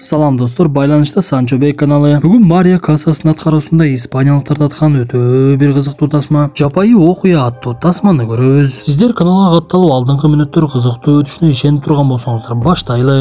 Салам достор, байланышта Санчо Бек каналы. Бүгүн Мария Касасынын аткаруусунда испаниялыктар таткан өтө бир кызыктуу тасма жапайы окуя аттуу тасманы көрөбүз. Сиздер каналга катталып алдыңкы мүнөттөр кызыктуу өтүшүнө ишенип турган болсоңуздар баштайлы.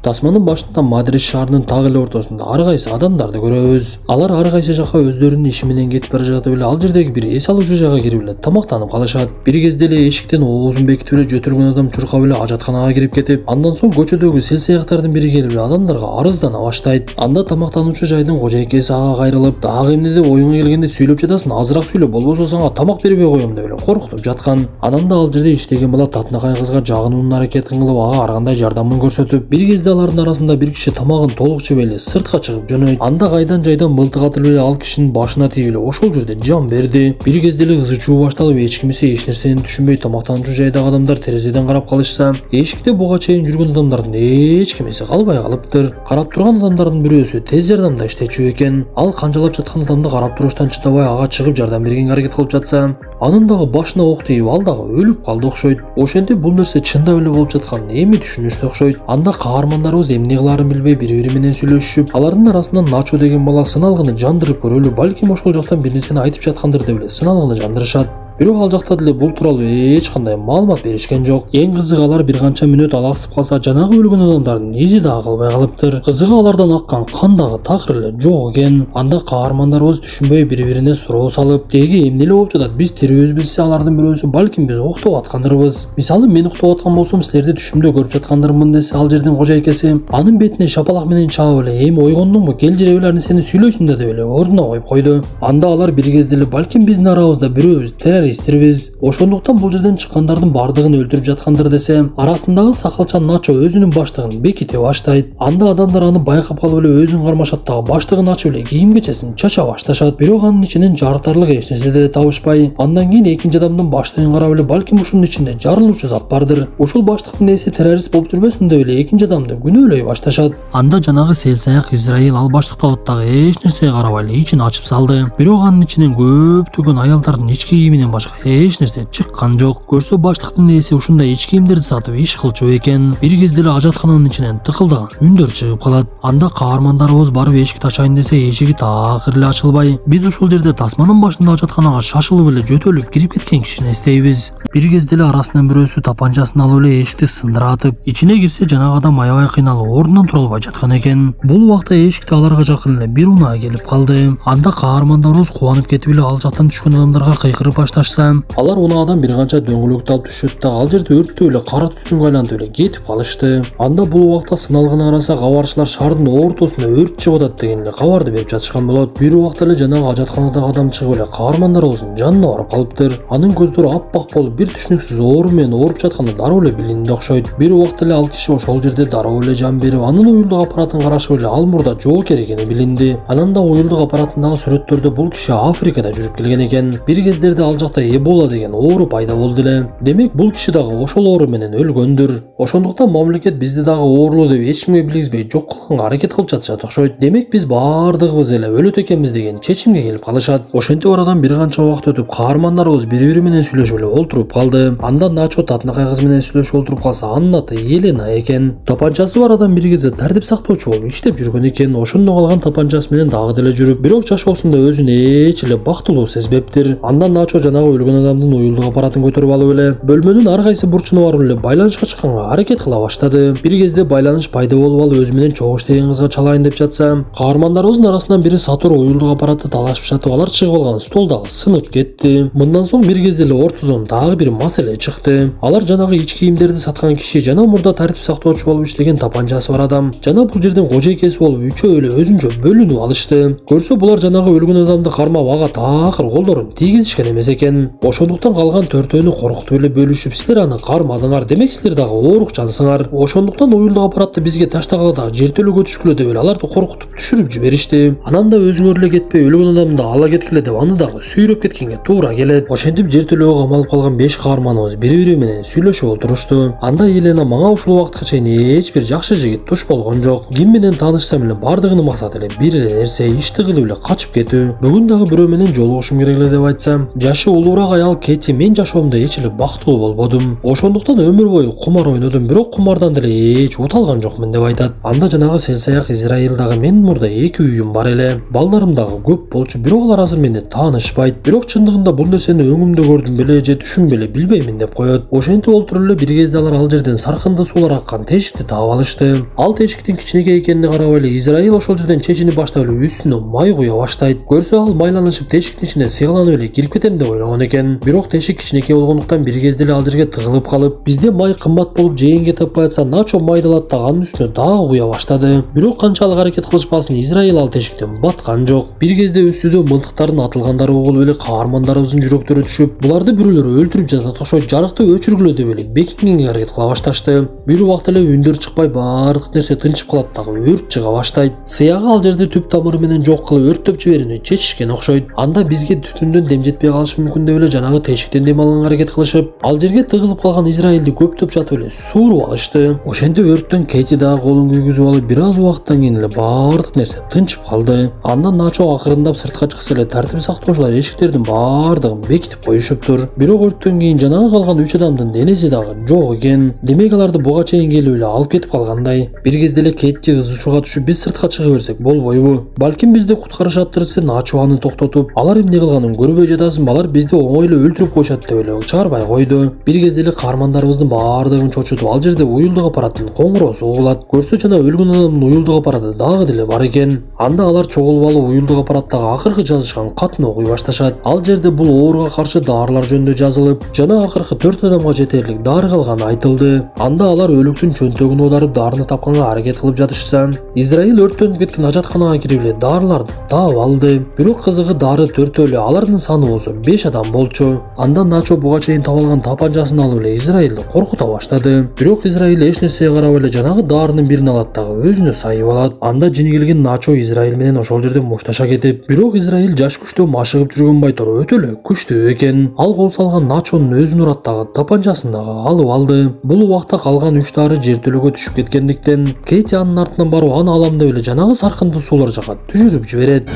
Тасманын башында Мадрид шаарынын так эле ортосунда ар кайсы адамдарды көрөбүз. Алар ар кайсы жака өздөрүнүн иши менен кетип бара жатып эле ал жердеги бир эс алуучу жайга кирип эле тамактанып калышат. Бир кезде эле эшиктен оозун бекитип эле жөтүргөн адам чуркап эле ажатканага кирип кетип, андан соң көчөдөгү сел-сыяктардын бири келип эле адамдарга арыздана баштайт. Анда тамактануучу жайдын кожойкеси ага кайрылып, "Дагы эмнеде оюңа келгенде сүйлөп жатасың, азыраак сүйлө, болбосо сага тамак бербей коем" деп эле коркутуп жаткан. Анан да ал жерде иштеген бала татынакай кызга жагынуунун аракетин кылып ага ар кандай жардамын көрсөтүп, бир кезде алардын арасында бир киши тамагын толук жеп эле сыртка чыгып жөнөйт. Анда кайдан жайдан мылтык атып эле ал кишинин башына тийип эле ошол жерде жан берди. Бир кезде эле ызы чуу башталып, эч кимисе эч нерсени түшүнбөй тамактануучу жайдагы адамдар терезеден карап калышса, эшикте буга чейин жүргөн адамдардын эч кимиси калбай калыптыр. Карап турган адамдардын бирөөсү тез жардамда иштечү экен. Ал канжалап жаткан адамды карап туруштан чыдабай ага чыгып жардам бергенге аракет кылып жатса, анын дагы башына ок тийип ал дагы өлүп калды окшойт. Ошентип бул нерсе чындап эле болуп жатканын эми түшүнүштү окшойт. Анда каармандарыбыз эмне кылаарын билбей бири-бири менен сүйлөшүшүп, алардын арасынан Начо деген бала сыналгыны жандырып көрөлү, балким ошол жактан бир нерсени айтып жаткандыр деп эле сыналгыны жандырышат. Бирок ал жакта деле бул тууралуу эч кандай маалымат беришкен жок. Эң кызыгы, алар бир канча мүнөт алаксып калса, жанагы өлгөн адамдардын изи дагы калбай калыптыр. Кызыгы, алардан аккан кан дагы такыр эле жок экен. Анда каармандарыбыз түшүнбөй бири-бирине суроо салып, "Деги эмне эле болуп жатат? Биз тирүүбүз билсе, алардын бирөөсү балким биз уктап аткандырбыз. Мисалы, мен уктап аткан болсом, силерди түшүмдө көрүп жаткандырмын" десе, ал жердин кожойкеси анын бетине шапалак менен чаап эле, "Эми ойгондуңбу? Кел жире бер нерсени сүйлөйсүң да" деп эле ордуна коюп койду. Анда алар бир кезде эле, "Балким биздин арабызда бирөөбүз террористтирбиз. Ошондуктан бул жерден чыккандардын бардыгын өлтүрүп жаткандыр" десе, арасындагы сакалчан Начо өзүнүн баштыгын беките баштайт. Анда адамдар аны байкап калып эле өзүн кармашат дагы баштыгын ачып эле кийим кечесин чача башташат. Бирок анын ичинен жарытарлык эч нерсе деле табышпай, андан кийин экинчи адамдын баштыгын карап эле, "Балким ушунун ичинде жарылуучу зат бардыр. Ушул баштыктын ээси террорист болуп жүрбөсүн" деп эле экинчи адамды күнөөлөй башташат. Анда жанагы селсаяк Израиль ал баштыкты алат дагы эч нерсеге карабай эле ичин ачып салды. Бирок анын ичинен көптөгөн аялдардын ички кийиминен башка эч нерсе чыккан жок. Көрсө баштыктын ээси ушундай ички кийимдерди сатып иш кылчу экен. Бир кезде эле ажаткананын ичинен тыкылдаган үндөр чыгып калат. Анда каармандарыбыз барып эшикти ачайын десе, эшиги такыр эле ачылбай, биз ушул жерде тасманын башында ажатканага шашылып эле жөтөлүп кирип кеткен кишини эстейбиз. Бир кезде эле арасынан бирөөсү тапанчасын алып эле эшикти сындыра атып, ичине кирсе, жанагы адам аябай кыйналып ордунан тура албай жаткан экен. Бул убакта эшикте аларга жакын эле бир унаа келип калды. Анда каармандарыбыз кубанып кетип эле ал жактан түшкөн адамдарга кыйкырып башташса, алар унаадан бир канча дөңгөлөктү алып түшөт да ал жерде өрттөп эле кара түтүнгө айлантып эле кетип калышты. Анда бул убакта сыналгыны караса, кабарчылар шаардын ортосунда өрт чыгып атат деген эле кабарды берип жатышкан болот. Бир убакта эле жанагы ажатканадагы адам чыгып эле каармандарыбыздын жанына барып калыптыр. Анын көздөрү аппак болуп, бир түшүнүксүз оору менен ооруп жатканы дароо эле билинди окшойт. Бир убакта эле ал киши ошол жерде дароо эле жан берип, анын уюлдук аппаратын карашып эле ал мурда жоокер экени билинди. Анан да уюлдук аппаратындагы сүрөттөрдө бул киши Африкада жүрүп келген экен. Бир кездерде ал жакта Эбола деген оору пайда болду эле. Демек бул киши дагы ошол оору менен өлгөндүр. Ошондуктан мамлекет бизди дагы оорулуу деп эч кимге билгизбей жок кылганга аракет кылып жатышат окшойт. Демек биз баардыгыбыз эле өлөт экенбиз деген чечимге келип калышат. Ошентип арадан бир канча убакыт өтүп, каармандарыбыз бири-бири менен сүйлөшүп эле олтуруп калды. Анда Начо татынакай кыз менен сүйлөшүп олтуруп калса, анын аты Елена экен. Тапанчасы бар адам бир кезде тартип сактоочу болуп иштеп жүргөн экен. Ошондо калган тапанчасы менен дагы деле жүрүп, бирок жашоосунда өзүн эч эле бактылуу сезбептир. Анда Начо жанагы өлгөн адамдын уюлдук аппаратын көтөрүп алып эле бөлмөнүн ар кайсы бурчуна барып эле байланышка чыкканга аракет кыла баштады. Бир кезде байланыш пайда болуп, ал өзү менен чогуш деген кызга чалайын деп жатса, каармандарыбыздын арасынан бири сатыр уюлдук аппаратты талашып жатып, алар чыгып алган стол дагы сынып кетти. Мындан соң бир кезде эле ортодон дагы бир маселе чыкты. Алар жанагы ички кийимдерди саткан киши, жана мурда тартип сактоочу болуп иштеген тапанчасы бар адам, жана бул жердин кожойкеси болуп үчөө эле өзүнчө бөлүнүп алышты. Көрсө, булар жанагы өлгөн адамды кармап ага такыр колдорун тийгизишкен эмес экен. Ошондуктан калган төртөөнү коркутуп эле бөлүшүп, "Силер аны кармадыңар, демек силер дагы оорук жансыңар. Ошондуктан уюлдук аппаратты бизге таштагыла дагы жертөлөгө түшкүлө" деп эле аларды коркутуп түшүрүп жиберишти. Анан да өзүңөр эле кетпей, өлгөн адамды ала кеткиле деп аны дагы сүйрөп кеткенге туура келет. Ошентип жертөлөгө камалып калган 5 каарманыбыз бири-бири менен сүйлөшүп олтурушту. Анда Елена, "Мага ушул убакытка чейин эч бир жакшы жигит туш болгон жок. Ким менен таанышсам эле бардыгынын максаты эле бир эле нерсе, ишти кылып эле качып кетүү. Бүгүн дагы бирөө менен жолугушум керек эле" деп айтсам, "Жашы улуураак аял Кейти мен жашоомдо эч эле бактылуу болбодум. Ошондуктан өмүр бою кумар ойнодум, бирок кумардан деле эч уталган жокмун деп айтат. Анда жанагы селсаяк Израилдагы мен мурда 2 үйүм бар эле. Балдарым дагы көп болчу, бирок алар азыр мени таанышпайт. Бирок чындыгында бул нерсени өңүмдө көрдүм беле же түшүм беле билбеймин деп коет. Ошентип олтуруп эле бир кезде алар ал жерден саркынды суулар аккан тешикти таап алышты. Ал тешиктин кичинекей экенине карабай эле Израил ошол жерден чечинип баштап эле үстүнө май куя баштайт. Көрсө ал майланышып тешиктин ичине сыйгаланып эле кирип кетем деп ойлогон экен. Бирок тешик кичинекей болгондуктан бир кезде эле ал жерге тыгылып калып, бизде май кымбат болуп жегенге таппай атса Начо майды алат да анын үстүнө дагы куя баштады. Бирок канчалык аракет кылышпасын Израил ал тешиктен баткан жок. Бир кезде үстүдө мылтыктардын атылгандары угулуп эле каармандарыбыздын жүрөктөрү түшүп, буларды бирөөлөр өлтүрүп жатат окшойт, жарыкты өчүргүлө деп эле бекингенге аракет кыла башташты. Бир убакта эле үндөр чыкпай баардык нерсе тынчып калат дагы өрт чыга баштайт. Сыягы ал жерди түп тамыры менен жок кылып өрттөп жибеrini чечишкен окшойт. Анда бизге түтүндөн дем жетпей калышы мүмкүн деп эле жанагы тешиктен дем алганга аракет кылышып, ал жерге тыгылып калган Израилди көптөп жатып эле сууруп алышты. Ошентип өрттөн Кейти дагы колун күйгүзүп алып, бир аз убакыттан кийин эле баардык нерсе тынчып калды. Андан Начо акырындап сыртка чыкса эле тартип сактоочулар эшиктердин баардыгын бекитип коюшуптур. Бирок өрттөн кийин жанагы калган 3 адамдын денеси дагы жок экен. Демек аларды буга чейин келип эле алып кетип калгандай. Бир кезде эле Кейти ызычууга түшүп, биз сыртка чыга берсек болбойбу? Балким бизди куткарышаттыр десе Начо аны токтотуп, алар эмне кылганын көрбөй жатасың, алар бизди оңой эле өлтүрүп коюшат деп эле чыгарбай койду. Бир кезде эле каармандарыбыздын баардыгын чочутуп, ал жерде уюлдук аппараттын коңгуроосу угулат. Көрсө жана өлгөн адамдын уюлдук аппараты дагы деле бар экен. Анда алар чогулуп алып уюлдук аппараттагы акыркы жазышкан катын окуй башташат. Ал жерде бул ооруга каршы дарылар жөнүндө жазылып, жана акыркы 4 адамга жетерлик дары калганы айтылды. Анда алар өлүктүн чөнтөгүн оодарып дарыны тапканга аракет кылып жатышса, Израил өрттөнүп кеткен ажатканага кирип эле дарыларды таап алды. Бирок кызыгы дары 4 эле, алардын саны болсо 5 адам болчу. Анда Начо буга чейин таап алган тапанчасын алып эле Израилди коркута баштады. Бирок Израил эч нерсеге карабай эле жанагы дарынын бирин алат дагы өзүнө сайып алат. Анда жини келген Начо Израил менен ошол жерде мушташа кетип, бирок Израил жаш күчтө машыгып жүргөн байтор өтө эле күчтүү экен. Ал кол салган Начонун өзүн урат дагы тапанчасын дагы алып алды. Бул убакта калган 3 дары жертөлөгө түшүп кеткендиктен Кейти анын артынан барып аны алам деп эле жанагы саркынды суулар жака түшүрүп жиберет.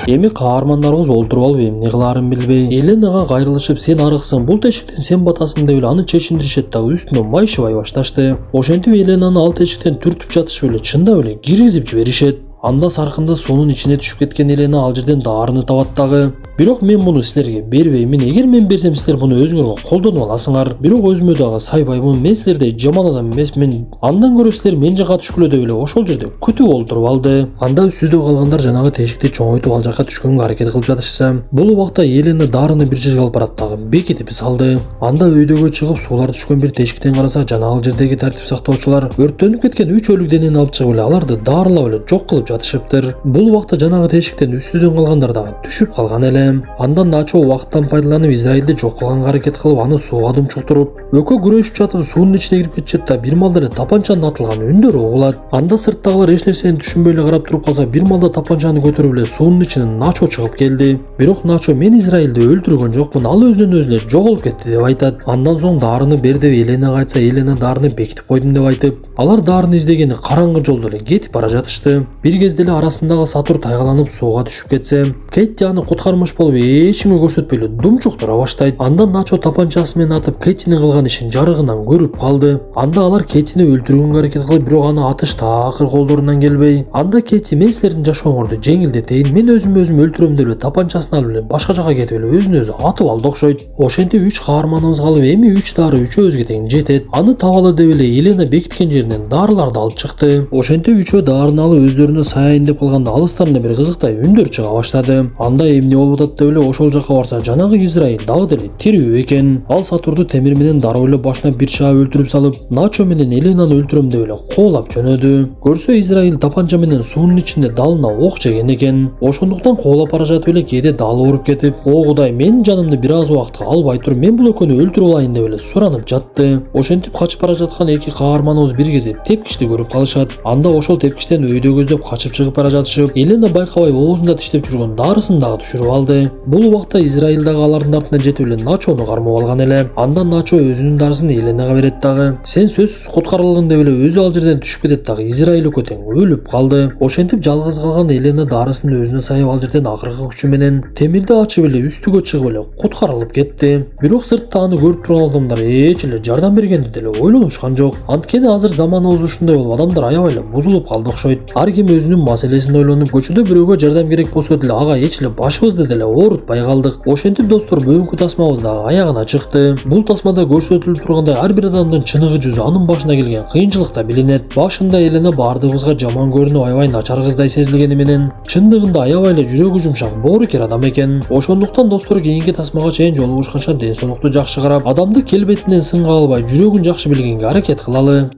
Эми каармандарыбыз олтуруп алып эмне кылаарын билбей, Еленага кайрылышып, сен арыксың, бул тешиктен сен батасың деп эле аны чечиндиришет дагы үстүнө май шыбай башташты. Ошентип Еленаны ал тешиктен түртүп жатышып эле чындап эле киргизип жиберишет. Анда саркынды суунун ичине түшүп кеткен Елена ал жерден даарыны табат дагы. Бирок мен муну силерге бербеймин. Эгер мен берсем силер муну өзүңөргө колдонуп аласыңар. Бирок өзүмө дагы сайбаймын. Мен силердей жаман адам эмесмин. Андан көрө силер мен жака түшкүлө деп эле ошол жерде күтүп олтуруп алды. Анда үстүдө калгандар жанагы тешикти чоңойтуп ал жака түшкөнгө аракет кылып жатышса, бул убакта Елена дарыны бир жерге алып барат дагы бекитип салды. Анда өйдөгө чыгып суулар түшкөн бир тешиктен караса, жанагы жердеги тартип сактоочулар өрттөнүп кеткен 3 өлүк денени алып чыгып эле аларды дарылап эле жок кылып жатышыптыр. Бул убакта жанагы тешиктен үстүдөн калгандар дагы түшүп калган эле. Андан Начо убакыттан пайдаланып Израилди жок кылганга аракет кылып, аны сууга думчуктуруп, экөө күрөшүп жатып суунун ичине кирип кетишет да бир малда эле тапанчанын атылган үндөрү угулат. Анда сырттагылар эч нерсени түшүнбөй эле карап туруп калса, бир малда тапанчаны көтөрүп эле суунун ичинен Начо чыгып келди. Бирок Начо мен Израилди өлтүргөн жокмун, ал өзүнөн өзү эле жоголуп кетти деп айтат. Андан соң дарыны бер деп Еленага айтса, Елена дарыны бекитип койдум деп айтып, алар дарыны издегени караңгы жолдо эле кетип бара жатышты. Бир кезде эле арасындагы сатур тайгаланып сууга түшүп кетсе, Кейти аны куткармыш болуп эч кимге көрсөтпөй эле думчуктура баштайт. Анда Начо тапанчасы менен атып Кейтинин кылган ишин жарыгынан көрүп калды. Анда алар Кейтини өлтүргөнгө аракет кылып, бирок аны атыш такыр колдорунан келбей. Анда Кейти мен силердин жашооңорду жеңилдетейин, мен өзүм өлтүрөм деп эле тапанчасын алып эле башка жака кетип эле өзүн өзү атып алды окшойт. Ошентип 3 каарманыбыз калып, эми 3 дары үчөөбүзгө тең жетет. Аны табалы деп эле Елена бекиткен жеринен дарыларды алып чыкты. Ошентип үчөө дарыны алып өздөрүнө саяйын деп калганда алыстарынан бир кызыктай үндөр чыга баштады. Анда эмне болуп атат деп эле ошол жака барса, жанагы Израил дагы деле тирүү экен. Ал сатурду темир менен даройлоп башына бир шаап өлтүрүп салып, Начо менен Еленаны өлтүрөм деп эле коолап жөнөдү. Көрсө Израил тапанча менен суунун ичинде далына ок жеген экен. Ошондуктан коолап бара жатып эле кээде дал ооруп кетип, "О Кудай, менин жанымды бир аз убакытка албай тур, мен бул экөөнү өлтүрүп алайын" деп эле суранып жатты. Ошентип качып бара жаткан эки каарманыбыз бир кезде тепкичти көрүп калышат. Анда ошол тепкичтен өйдө көздөп качып чыгып бара жатышып, Елена байкабай оозунда тиштеп жүргөн дарысын дагы түшүрүп алды. Бул убакта Израиль дагы алардын артынан жетип эле Начону кармап алган эле. Андан Начо өзүнүн дарысын Еленага берет дагы. Сен сөзсүз куткарылгын деп эле өзү ал жерден түшүп кетет дагы. Израиль экөө тең өлүп калды. Ошентип жалгыз калган Елена дарысын өзүнө сайып ал жерден акыркы күчү менен темирди ачып эле үстүгө чыгып эле куткарылып кетти. Бирок сыртта аны көрүп турган адамдар эч эле жардам бергенди деле ойлонушкан жок. Анткени азыр заманыбыз ушундай болуп, адамдар аябай эле бузулуп калды окшойт. Ар ким өзүнүн маселесин ойлонуп, көчөдө бирөөгө жардам керек болсо деле ага эч эле башыбызды деле оорутпай калдык. Ошентип достор, бүгүнкү тасмабыз дагы аягына чыкты. Бул тасмада көрсөтүлүп тургандай ар бир адамдын чыныгы жүзү анын башына келген кыйынчылыкта билинет. Башында Елена бардыгыбызга жаман көрүнүп, аябай начар кыздай сезилгени менен чындыгында аябай эле жүрөгү жумшак, боорукер адам экен. Ошондуктан достор, кийинки тасмага чейин жолугушканча ден соолукту жакшы карап, адамды келбетинен сынга албай, жүрөгүн жакшы билгенге аракет кылалы.